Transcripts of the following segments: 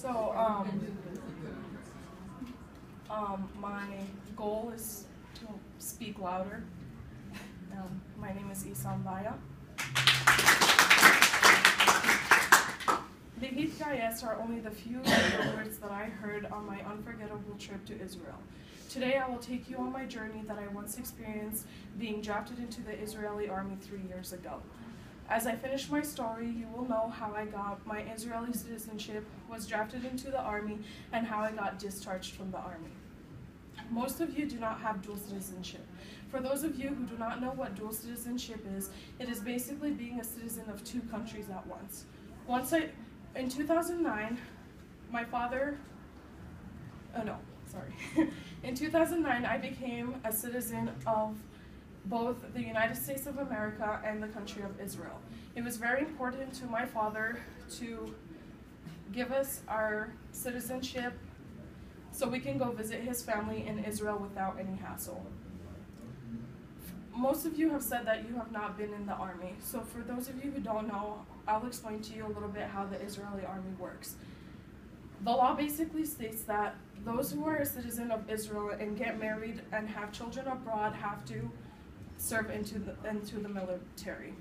So, my goal is to speak louder. My name is Bayaa. Behit are only the few words that I heard on my unforgettable trip to Israel. Today I will take you on my journey that I once experienced being drafted into the Israeli army 3 years ago. As I finish my story, you will know how I got my Israeli citizenship, was drafted into the army, and how I got discharged from the army. Most of you do not have dual citizenship. For those of you who do not know what dual citizenship is, it is basically being a citizen of 2 countries at once. In 2009, in 2009, I became a citizen of both the United States of America and the country of Israel. It was very important to my father to give us our citizenship so we can go visit his family in Israel without any hassle. Most of you have said that you have not been in the army, so for those of you who don't know, I'll explain to you a little bit how the Israeli army works. The law basically states that those who are a citizen of Israel and get married and have children abroad have to serve into the military.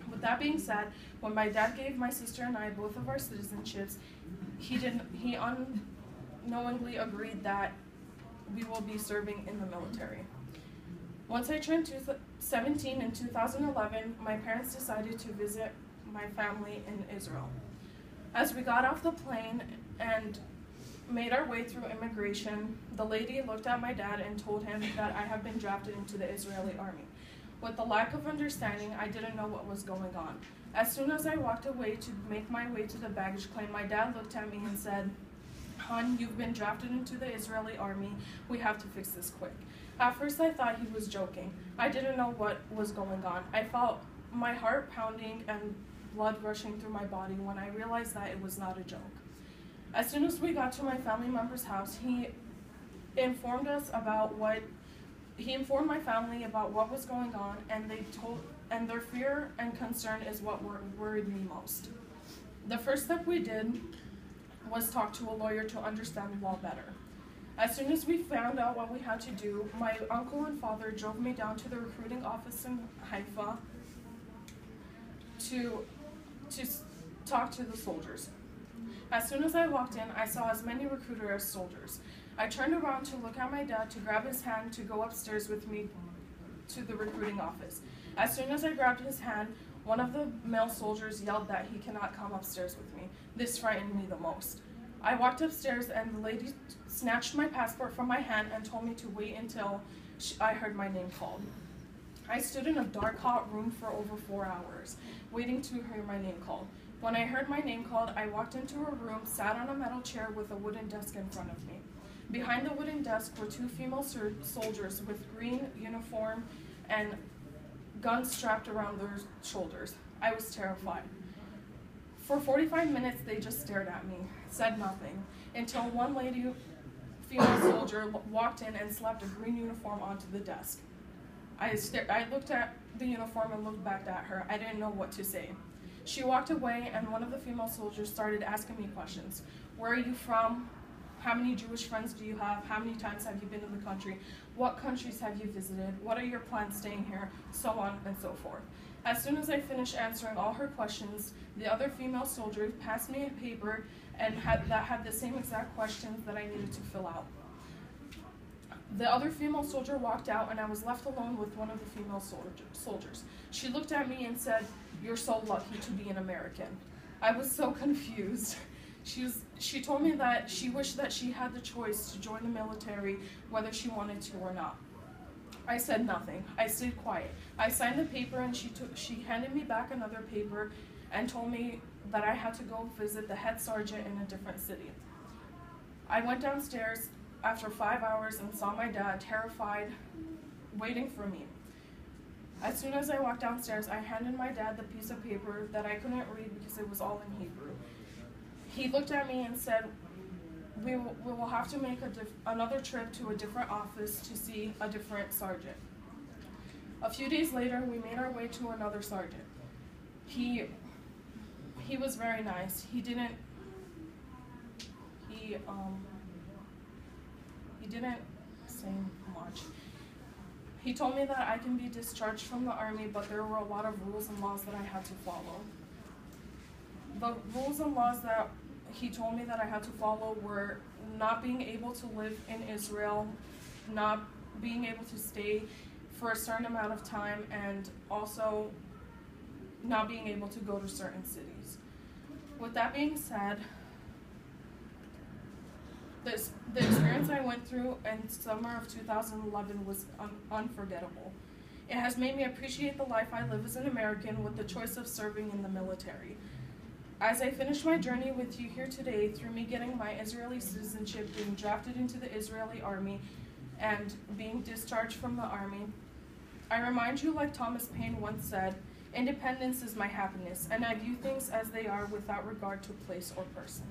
With that being said, when my dad gave my sister and I both of our citizenships, he unknowingly agreed that we will be serving in the military. Once I turned 17 in 2011, my parents decided to visit my family in Israel. As we got off the plane and made our way through immigration, the lady looked at my dad and told him that I have been drafted into the Israeli army. With the lack of understanding, I didn't know what was going on. As soon as I walked away to make my way to the baggage claim, my dad looked at me and said, "Hon, you've been drafted into the Israeli army. We have to fix this quick." At first I thought he was joking. I didn't know what was going on. I felt my heart pounding and blood rushing through my body when I realized that it was not a joke. As soon as we got to my family member's house, he informed my family about what was going on, and their fear and concern is what worried me most. The first step we did was talk to a lawyer to understand the law better. As soon as we found out what we had to do, my uncle and father drove me down to the recruiting office in Haifa to talk to the soldiers. As soon as I walked in, I saw as many recruiters as soldiers. I turned around to look at my dad to grab his hand to go upstairs with me to the recruiting office. As soon as I grabbed his hand, one of the male soldiers yelled that he cannot come upstairs with me. This frightened me the most. I walked upstairs and the lady snatched my passport from my hand and told me to wait until I heard my name called. I stood in a dark, hot room for over 4 hours, waiting to hear my name called. When I heard my name called, I walked into a room, sat on a metal chair with a wooden desk in front of me. Behind the wooden desk were 2 female soldiers with green uniform and guns strapped around their shoulders. I was terrified. For 45 minutes, they just stared at me, said nothing, until one female soldier walked in and slapped a green uniform onto the desk. I looked at the uniform and looked back at her. I didn't know what to say. She walked away, and one of the female soldiers started asking me questions. Where are you from? How many Jewish friends do you have? How many times have you been in the country? What countries have you visited? What are your plans staying here? So on and so forth. As soon as I finished answering all her questions, the other female soldier passed me a paper that had the same exact questions that I needed to fill out. The other female soldier walked out, and I was left alone with one of the female soldiers. She looked at me and said, "You're so lucky to be an American." I was so confused. She told me that she wished that she had the choice to join the military, whether she wanted to or not. I said nothing. I stayed quiet. I signed the paper, and she handed me back another paper and told me that I had to go visit the head sergeant in a different city. I went downstairs after 5 hours and saw my dad, terrified, waiting for me. As soon as I walked downstairs, I handed my dad the piece of paper that I couldn't read because it was all in Hebrew. He looked at me and said, we will have to make another trip to a different office to see a different sergeant. A few days later, we made our way to another sergeant. He was very nice. he didn't say much. He told me that I can be discharged from the Army, but there were a lot of rules and laws that I had to follow. The rules and laws that he told me that I had to follow were not being able to live in Israel, not being able to stay for a certain amount of time, and also not being able to go to certain cities. With that being said, the experience I went through in summer of 2011 was unforgettable. It has made me appreciate the life I live as an American with the choice of serving in the military. As I finish my journey with you here today, through me getting my Israeli citizenship, being drafted into the Israeli army, and being discharged from the army, I remind you, like Thomas Paine once said, independence is my happiness, and I view things as they are without regard to place or person.